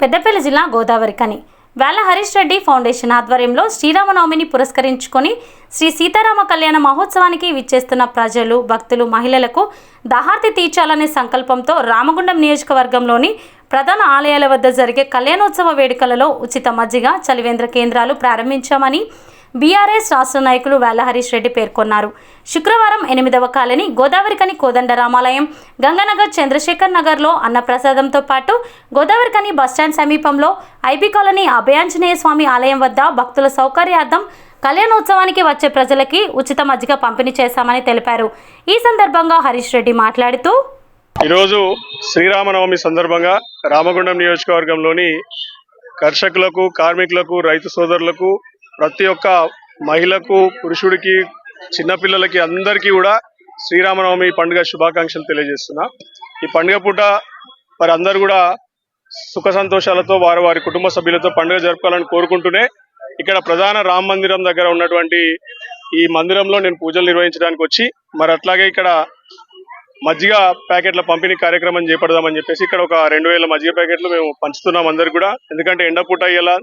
పెద్దపల్లి జిల్లా గోదావరికని వేల హరీష్ రెడ్డి ఫౌండేషన్ ఆధ్వర్యంలో శ్రీరామనవమిని పురస్కరించుకొని శ్రీ సీతారామ కళ్యాణ మహోత్సవానికి విచ్చేస్తున్న ప్రజలు, భక్తులు, మహిళలకు దాహార్తి తీర్చాలనే సంకల్పంతో రామగుండం నియోజకవర్గంలోని ప్రధాన ఆలయాల వద్ద జరిగే కళ్యాణోత్సవ వేడుకలలో ఉచిత మజ్జిగ, చలివేంద్ర కేంద్రాలు ప్రారంభించామని బీఆర్ఎస్ రాష్ట్ర నాయకులు వేల హరీష్ రెడ్డి పేర్కొన్నారు. శుక్రవారం 8వ కాలనీ గోదావరికని కోదండ రామాలయం, గంగానగర్, చంద్రశేఖర్ నగర్లో అన్నప్రసాదంతో పాటు గోదావరికని బస్టాండ్ సమీపంలో ఐబీ కాలనీ అభయాంజనేయ స్వామి ఆలయం వద్ద భక్తుల సౌకర్యార్థం కళ్యాణోత్సవానికి వచ్చే ప్రజలకి ఉచిత మజ్జిగ పంపిణీ చేశామని తెలిపారు. ఈ సందర్భంగా హరీష్ రెడ్డి మాట్లాడుతూ, ఈరోజు శ్రీరామనవమి సందర్భంగా రామగుండం నియోజకవర్గంలోని కర్షకులకు, కార్మికులకు, రైతు సోదరులకు, ప్రతి ఒక్క మహిళకు, పురుషుడికి, చిన్నపిల్లలకి అందరికీ కూడా శ్రీరామనవమి పండుగ శుభాకాంక్షలు తెలియజేస్తున్నా. ఈ పండుగ పూట మరి అందరూ కూడా సుఖ సంతోషాలతో వారి కుటుంబ సభ్యులతో పండుగ జరుపుకోవాలని కోరుకుంటూనే ఇక్కడ ప్రధాన రామ మందిరం దగ్గర ఉన్నటువంటి ఈ మందిరంలో నేను పూజలు నిర్వహించడానికి వచ్చి మరి అట్లాగే ఇక్కడ మజ్జిగ ప్యాకెట్ల పంపిణీ కార్యక్రమం చేపడదామని చెప్పేసి ఇక్కడ ఒక 2000 మజ్జిగ ప్యాకెట్లు మేము పంచుతున్నాం అందరికి కూడా. ఎందుకంటే ఎండ పూట అయ్యేలా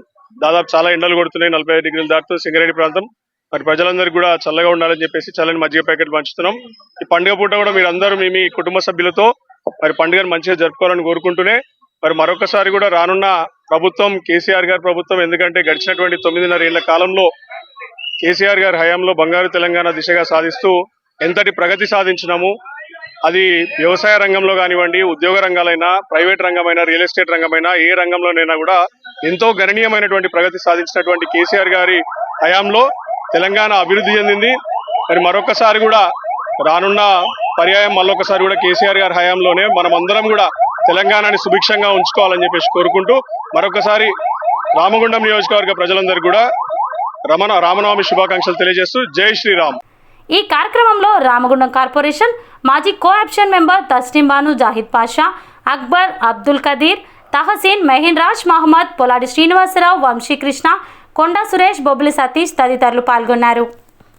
దాదాపు చాలా ఎండలు కొడుతున్నాయి, 45 డిగ్రీలు దాటుతూ సింగరేణి ప్రాంతం. మరి ప్రజలందరికీ కూడా చల్లగా ఉండాలని చెప్పేసి చల్లని మజ్జిగ ప్యాకెట్లు పంచుతున్నాం. ఈ పండుగ పూట కూడా మీరందరూ మీ కుటుంబ సభ్యులతో మరి పండుగను మంచిగా జరుపుకోవాలని కోరుకుంటూనే మరి మరొకసారి కూడా రానున్న ప్రభుత్వం కేసీఆర్ గారి ప్రభుత్వం, ఎందుకంటే గడిచినటువంటి 9.5 ఏళ్ల కాలంలో కేసీఆర్ గారి హయాంలో బంగారు తెలంగాణ దిశగా సాధిస్తూ ఎంతటి ప్రగతి సాధించినాము. అది వ్యవసాయ రంగంలో కానివ్వండి, ఉద్యోగ రంగాలైనా, ప్రైవేట్ రంగమైనా, రియల్ ఎస్టేట్ రంగమైనా, ఏ రంగంలోనైనా కూడా ఎంతో గణనీయమైనటువంటి ప్రగతి సాధించినటువంటి కేసీఆర్ గారి హయాంలో తెలంగాణ అభివృద్ధి చెందింది. మరి మరొకసారి కూడా రానున్న పర్యాయం మళ్ళొకసారి కూడా కేసీఆర్ గారి హయాంలోనే మనం అందరం కూడా తెలంగాణని సుభిక్షంగా ఉంచుకోవాలని చెప్పేసి కోరుకుంటూ మరొకసారి రామగుండం నియోజకవర్గ ప్రజలందరికీ కూడా రామనవమి శుభాకాంక్షలు తెలియజేస్తూ జై శ్రీరామ్. ఈ కార్యక్రమంలో రామగుండం కార్పొరేషన్ మాజీ కోఆప్షన్ మెంబర్ తస్లీం బాను, జాహిద్ పాషా, అక్బర్, అబ్దుల్ కదీర్, తహసీన్, మెహిన్ రాజ్ మహమ్మద్, పొలాడి శ్రీనివాసరావు, వంశీకృష్ణ, కొండా సురేష్, బొబ్బిలి సతీష్ తదితరులు పాల్గొన్నారు.